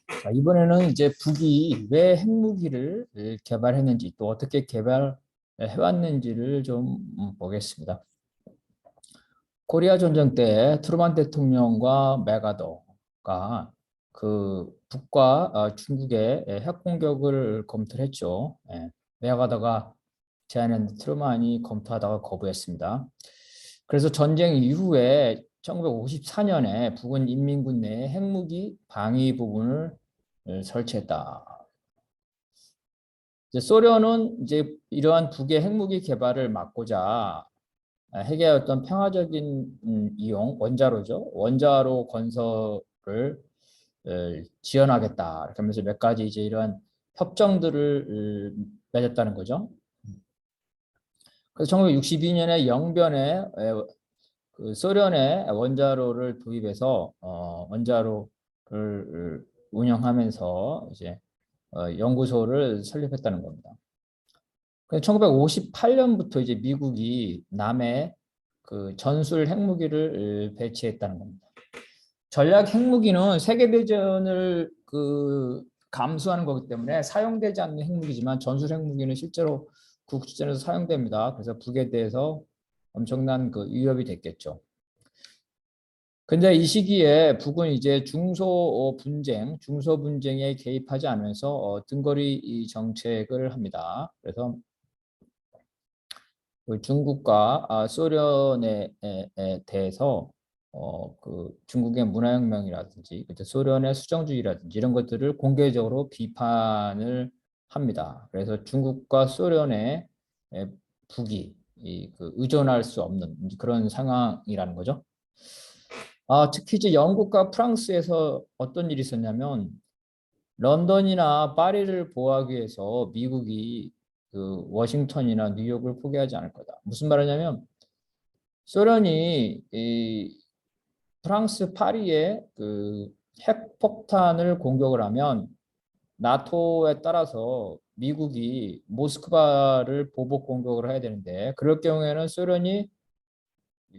자, 이번에는 이제 북이 왜 핵무기를 개발했는지 또 어떻게 개발해왔는지를 좀 보겠습니다. 코리아 전쟁 때 트루만 대통령과 맥아더가 그 북과 중국의 핵 공격을 검토를 했죠. 예. 맥아더가 제안했는데 트루만이 검토하다가 거부했습니다. 그래서 전쟁 이후에 1954년에 북은 인민군 내에 핵무기 방위 부분을 설치했다. 이제 소련은 이제 이러한 북의 핵무기 개발을 막고자 핵의 어떤 평화적인 이용, 원자로죠. 원자로 건설을 지원하겠다. 이렇게 하면서 몇 가지 이제 이러한 협정들을 맺었다는 거죠. 그래서 1962년에 영변에 그 소련의 원자로를 도입해서 원자로를 운영하면서 이제 연구소를 설립했다는 겁니다. 1958년부터 이제 미국이 남해 그 전술 핵무기를 배치했다는 겁니다. 전략 핵무기는 세계대전을 그 감수하는 거기 때문에 사용되지 않는 핵무기지만 전술 핵무기는 실제로 국지전에서 사용됩니다. 그래서 북에 대해서 엄청난 그 위협이 됐겠죠. 근데 이 시기에 북은 이제 중소 분쟁에 개입하지 않으면서 등거리 정책을 합니다. 그래서 그 중국과 소련에 대해서 그 중국의 문화혁명이라든지 소련의 수정주의라든지 이런 것들을 공개적으로 비판을 합니다. 그래서 중국과 소련의 북이 그 의존할 수 없는 그런 상황이라는 거죠. 특히 이제 영국과 프랑스에서 어떤 일이 있었냐면 런던이나 파리를 보호하기 위해서 미국이 그 워싱턴이나 뉴욕을 포기하지 않을 거다. 무슨 말이냐면 소련이 이 프랑스 파리에 그 핵폭탄을 공격을 하면 나토에 따라서 미국이 모스크바를 보복 공격을 해야 되는데 그럴 경우에는 소련이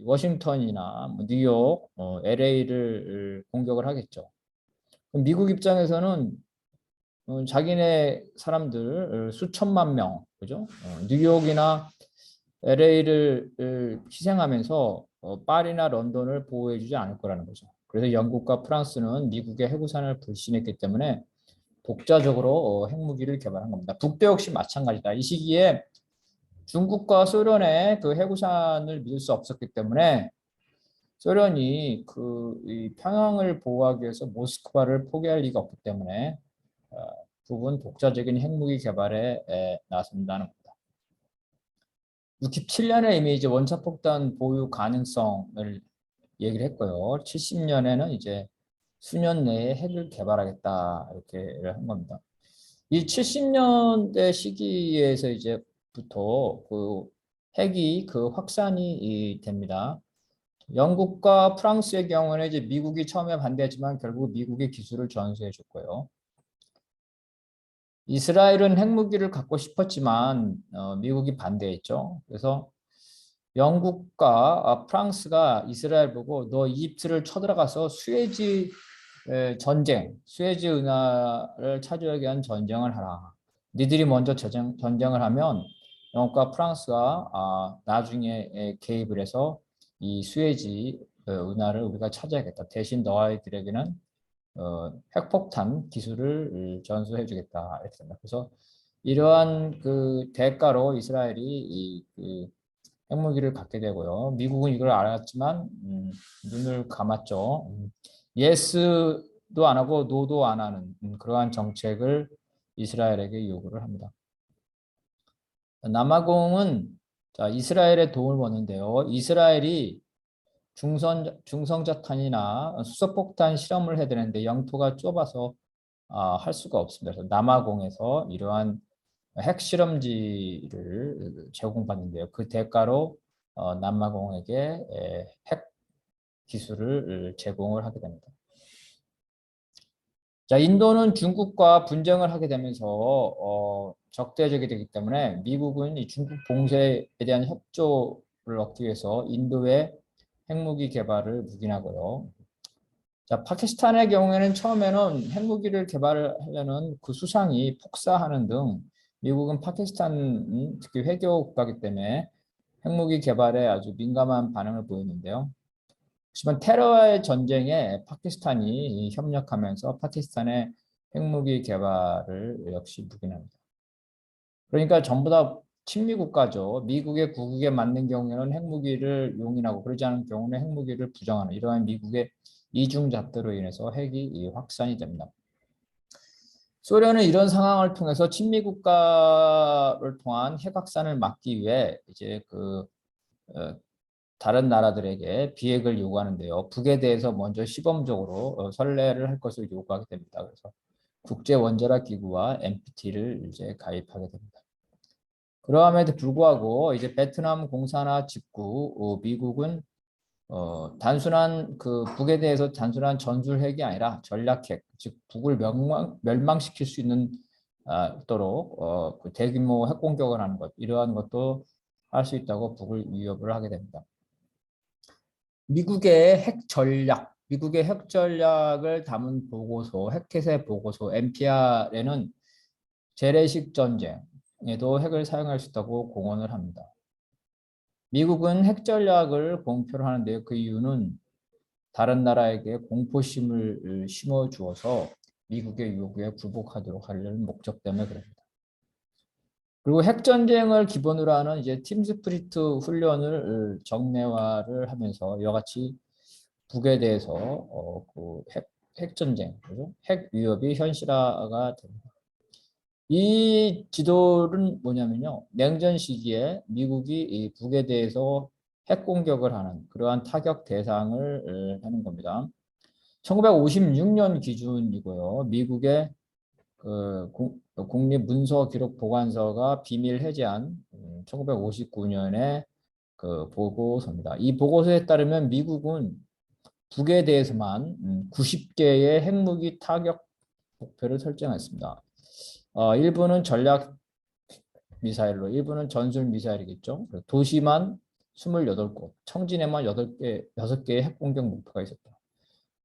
워싱턴이나 뉴욕, LA를 공격을 하겠죠. 그럼 미국 입장에서는 자기네 사람들 수천만 명, 그죠? 뉴욕이나 LA를 희생하면서 파리나 런던을 보호해주지 않을 거라는 거죠. 그래서 영국과 프랑스는 미국의 해구산을 불신했기 때문에 독자적으로 핵무기를 개발한 겁니다. 북도 역시 마찬가지다. 이 시기에 중국과 소련의 그 해구산을 믿을 수 없었기 때문에 소련이 이 평양을 보호하기 위해서 모스크바를 포기할 리가 없기 때문에 북은 독자적인 핵무기 개발에 나선다는 겁니다. 67년에 이미 이제 원자폭탄 보유 가능성을 얘기를 했고요. 70년에는 이제 수년 내에 핵을 개발하겠다 이렇게 한 겁니다. 이 70년대 시기에서 이제부터 그 핵이 그 확산이 됩니다. 영국과 프랑스의 경우는 이제 미국이 처음에 반대했지만 결국 미국의 기술을 전수해 줬고요. 이스라엘은 핵무기를 갖고 싶었지만 미국이 반대했죠. 그래서 영국과 프랑스가 이스라엘 보고 너 이집트를 쳐들어가서 수에즈 운하를 차지하기 위한 전쟁을 하라. 니들이 먼저 전쟁을 하면 영국과 프랑스가 나중에 개입을 해서 이 수에즈 운하를 우리가 차지하겠다. 대신 너희들에게는 핵폭탄 기술을 전수해 주겠다. 이렇게 됩니다. 그래서 이러한 그 대가로 이스라엘이 그 핵무기를 갖게 되고요. 미국은 이걸 알았지만 눈을 감았죠. 예스도 안 하고 노도 안 하는 그러한 정책을 이스라엘에게 요구를 합니다. 남아공은 자, 이스라엘의 도움을 받는데요. 이스라엘이 중성자탄이나 수소폭탄 실험을 해야 되는데 영토가 좁아서 할 수가 없습니다. 그래서 남아공에서 이러한 핵실험지를 제공받는데요. 그 대가로 남아공에게 핵 기술을 제공을 하게 됩니다. 자, 인도는 중국과 분쟁을 하게 되면서 적대적이 되기 때문에 미국은 이 중국 봉쇄에 대한 협조를 얻기 위해서 인도의 핵무기 개발을 묵인하고요. 자, 파키스탄의 경우에는 처음에는 핵무기를 개발하려는 그 수상이 폭사하는 등 미국은 파키스탄 특히 회교 국가이기 때문에 핵무기 개발에 아주 민감한 반응을 보였는데요. 하지만 테러와의 전쟁에 파키스탄이 협력하면서 파키스탄의 핵무기 개발을 역시 묵인합니다. 그러니까 전부 다 친미 국가죠. 미국의 국익에 맞는 경우에는 핵무기를 용인하고 그러지 않은 경우는 핵무기를 부정하는 이러한 미국의 이중 잣대로 인해서 핵이 확산이 됩니다. 소련은 이런 상황을 통해서 친미 국가를 통한 핵 확산을 막기 위해 이제 다른 나라들에게 비핵을 요구하는데요. 북에 대해서 먼저 시범적으로 선례를 할 것을 요구하게 됩니다. 그래서 국제 원자력 기구와 NPT를 이제 가입하게 됩니다. 그러함에도 불구하고 이제 베트남 공산화 직후 미국은 단순한 북에 대해서 단순한 전술핵이 아니라 전략핵, 즉 북을 멸망시킬 수 있는 도록 그 대규모 핵 공격을 하는 것, 이러한 것도 할 수 있다고 북을 위협을 하게 됩니다. 미국의 핵 전략을 담은 보고서, 핵태세 보고서 NPR에는 재래식 전쟁에도 핵을 사용할 수 있다고 공언을 합니다. 미국은 핵 전략을 공표를 하는데요. 그 이유는 다른 나라에게 공포심을 심어 주어서 미국의 요구에 굴복하도록 하려는 목적 때문에 그럽니다. 그리고 핵 전쟁을 기본으로 하는 이제 팀 스프리트 훈련을 정례화를 하면서 이와 같이 북에 대해서 핵 전쟁, 그죠? 핵 위협이 현실화가 됩니다. 이 지도는 뭐냐면요. 냉전 시기에 미국이 이 북에 대해서 핵 공격을 하는 그러한 타격 대상을 하는 겁니다. 1956년 기준이고요. 미국의 국립문서기록보관서가 비밀 해제한 1959년의 그 보고서입니다. 이 보고서에 따르면 미국은 북에 대해서만 90개의 핵무기 타격 목표를 설정했습니다. 일부는 전략 미사일로, 일부는 전술 미사일이겠죠. 도시만 28곳, 청진에만 6개의 핵 공격 목표가 있었다.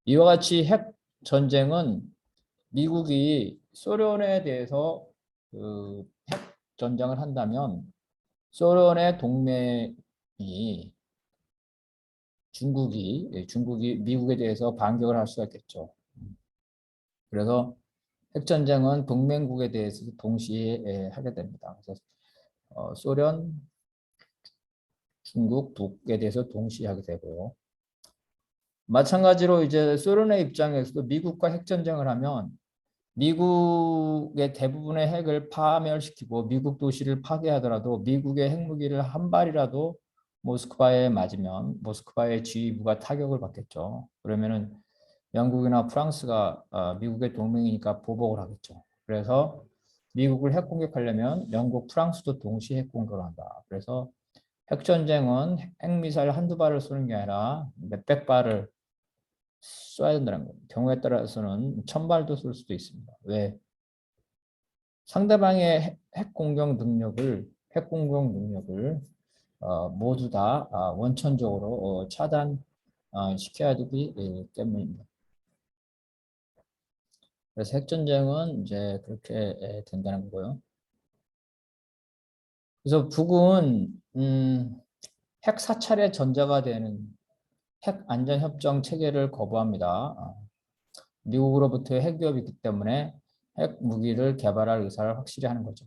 이와 같이 핵 전쟁은 미국이 소련에 대해서 핵 전쟁을 한다면 소련의 동맹이 중국이 미국에 대해서 반격을 할 수가 있겠죠. 그래서 핵전쟁은 동맹국에 대해서 동시에 하게 됩니다. 그래서 소련, 중국, 북에 대해서 동시에 하게 되고요. 마찬가지로 이제 소련의 입장에서도 미국과 핵전쟁을 하면 미국의 대부분의 핵을 파멸시키고 미국 도시를 파괴하더라도 미국의 핵무기를 한 발이라도 모스크바에 맞으면 모스크바의 지휘부가 타격을 받겠죠. 그러면은 영국이나 프랑스가 미국의 동맹이니까 보복을 하겠죠. 그래서 미국을 핵 공격하려면 영국, 프랑스도 동시에 핵 공격을 한다. 그래서 핵전쟁은 핵미사일 한두 발을 쏘는 게 아니라 몇백 발을 쏴야 된다는 겁니다. 경우에 따라서는 1000발도 쏠 수도 있습니다. 왜? 상대방의 핵 공격 능력을 모두 다 원천적으로 차단시켜야 되기 때문입니다. 그래서 핵전쟁은 이제 그렇게 된다는 거고요. 그래서 북은 핵 사찰의 전자가 되는 핵 안전협정 체계를 거부합니다. 미국으로부터의 핵 위협이 있기 때문에 핵 무기를 개발할 의사를 확실히 하는 거죠.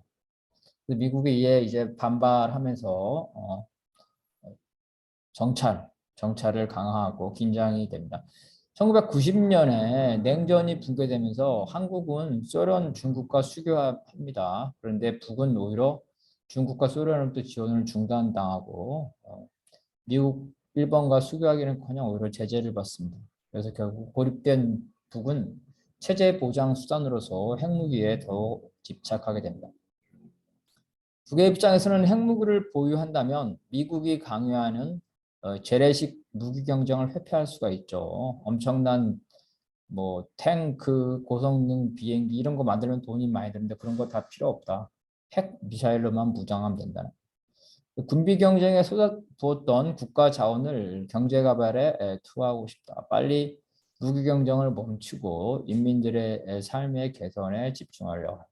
미국이 이에 이제 반발하면서 정찰을 강화하고 긴장이 됩니다. 1990년에 냉전이 붕괴되면서 한국은 소련, 중국과 수교합니다. 그런데 북은 오히려 중국과 소련으로부터 지원을 중단당하고 미국, 일본과 수교하기는커녕 오히려 제재를 받습니다. 그래서 결국 고립된 북은 체제 보장 수단으로서 핵무기에 더 집착하게 됩니다. 북의 입장에서는 핵무기를 보유한다면 미국이 강요하는 재래식 무기 경쟁을 회피할 수가 있죠. 엄청난 뭐 탱크, 고성능 비행기 이런 거 만들면 돈이 많이 드는데 그런 거 다 필요 없다. 핵 미사일로만 무장하면 된다는. 군비 경쟁에 쏟아부었던 국가 자원을 경제 개발에 투하하고 싶다. 빨리 무기 경쟁을 멈추고 인민들의 삶의 개선에 집중하려고 한다.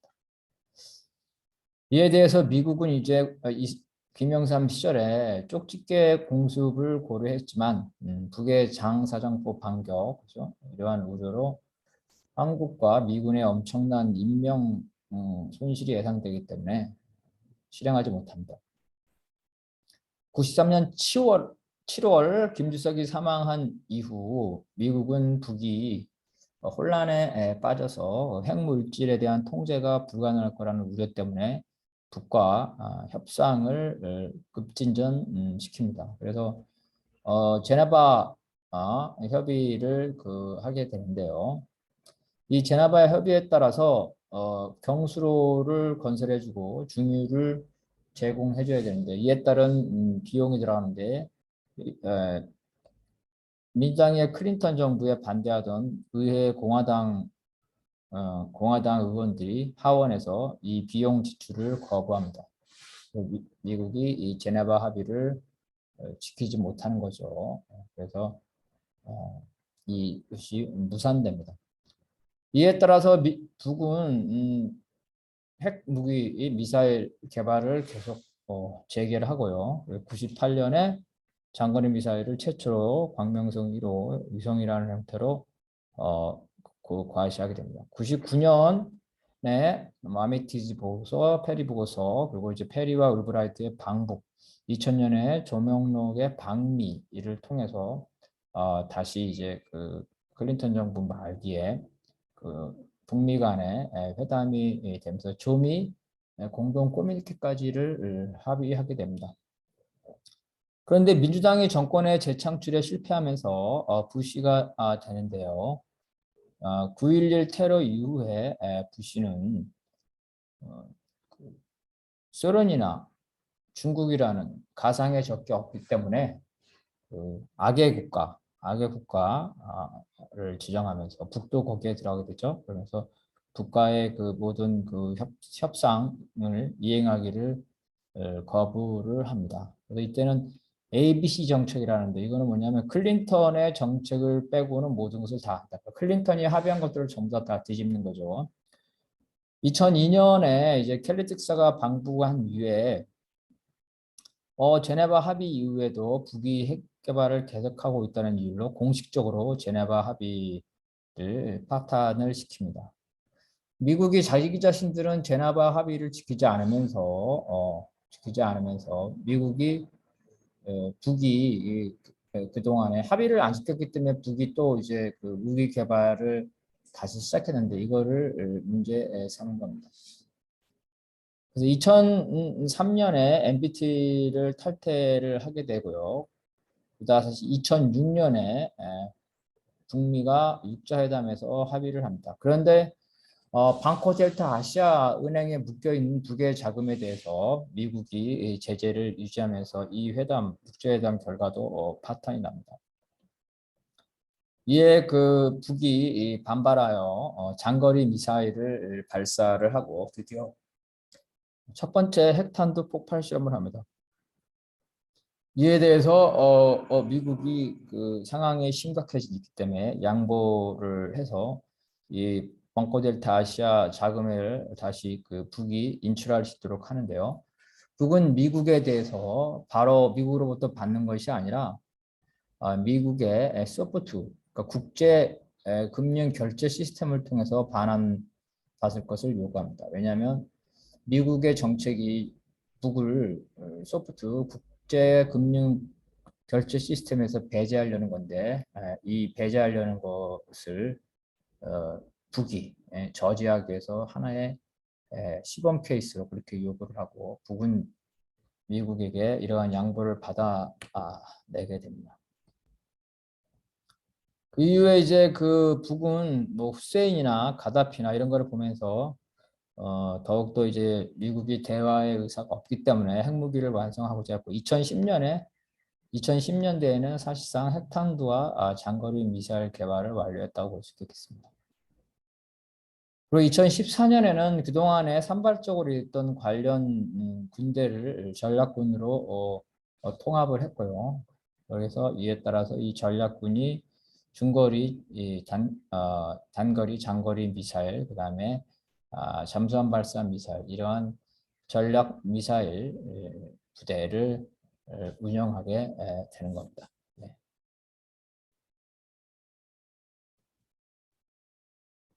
이에 대해서 미국은 이제 김영삼 시절에 쪽집게 공습을 고려했지만 북의 장사정법 반격, 그죠? 이러한 우려로 한국과 미군의 엄청난 인명 손실이 예상되기 때문에 실행하지 못합니다. 93년 7월 김주석이 사망한 이후 미국은 북이 혼란에 빠져서 핵물질에 대한 통제가 불가능할 거라는 우려 때문에 북과 협상을 급진전시킵니다. 그래서 제네바 협의를 하게 되는데요. 이 제네바 협의에 따라서 경수로를 건설해주고 중유를 제공해줘야 되는데 이에 따른 비용이 들어가는데 민주당의 클린턴 정부에 반대하던 의회 공화당 의원들이 하원에서 이 비용 지출을 거부합니다. 미국이 이 제네바 합의를 지키지 못하는 거죠. 그래서 이것이 무산됩니다. 이에 따라서 북은 핵무기 미사일 개발을 계속 재개를 하고요. 98년에 장거리 미사일을 최초로 광명성 1호 위성이라는 형태로 과시하게 됩니다. 99년에 아미티즈 보고서, 페리 보고서, 그리고 이제 페리와 울브라이트의 방북, 2000년에 조명록의 방미를 통해서 다시 이제 그 클린턴 정부 말기에 그 북미 간의 회담이 되면서 조미 공동 커뮤니케까지를 합의하게 됩니다. 그런데 민주당이 정권의 재창출에 실패하면서 부시가 되는데요. 9.11 테러 이후에 부시는 소련이나 중국이라는 가상의 적이 없기 때문에 악의 국가를 지정하면서 북도 거기에 들어가게 되죠. 그러면서 북과의 그 모든 그 협상을 이행하기를 거부를 합니다. 그래서 이때는 ABC 정책이라는데 이거는 뭐냐면 클린턴의 정책을 빼고는 모든 것을 다 한다. 클린턴이 합의한 것들을 전부 다 뒤집는 거죠. 2002년에 이제 켈리 특사가 방북한 이후에 제네바 합의 이후에도 북이 핵 개발을 계속하고 있다는 이유로 공식적으로 제네바 합의를 파탄을 시킵니다. 미국이 자기 자신들은 제네바 합의를 지키지 않으면서 미국이 북이 그동안에 합의를 안 지켰기 때문에 북이 또 이제 그 무기 개발을 다시 시작했는데 이거를 문제 삼은 겁니다. 그래서 2003년에 NPT를 탈퇴를 하게 되고요. 그다음 2006년에 북미가 육자회담에서 합의를 합니다. 그런데 방코델타 아시아 은행에 묶여 있는 북의 자금에 대해서 미국이 제재를 유지하면서 이 국제회담 결과도 파탄이 납니다. 이에 그 북이 반발하여 장거리 미사일을 발사를 하고 드디어 첫 번째 핵탄두 폭발 시험을 합니다. 이에 대해서 미국이 그 상황이 심각해지기 때문에 양보를 해서 이 벙커델타 아시아 자금을 다시 그 북이 인출할 수 있도록 하는데요. 북은 미국에 대해서 바로 미국으로부터 받는 것이 아니라 미국의 소프트, 그러니까 국제 금융 결제 시스템을 통해서 반환받을 것을 요구합니다. 왜냐하면 미국의 정책이 북을 소프트 국제 금융 결제 시스템에서 배제하려는 건데 이 배제하려는 것을 북이 저지하기 위해서 하나의 시범 케이스로 그렇게 요구를 하고 북은 미국에게 이러한 양보를 받아내게 됩니다. 그 이후에 이제 그 북은 뭐 후세인이나 가다피나 이런 거를 보면서 더욱더 이제 미국이 대화의 의사가 없기 때문에 핵무기를 완성하고자 했고 2010년대에는 사실상 핵탄두와 장거리 미사일 개발을 완료했다고 볼 수 있겠습니다. 그리고 2014년에는 그동안에 산발적으로 있던 관련 군대를 전략군으로 통합을 했고요. 그래서 이에 따라서 이 전략군이 중거리, 단거리, 장거리 미사일, 그 다음에 잠수함 발사 미사일, 이러한 전략 미사일 부대를 운영하게 되는 겁니다.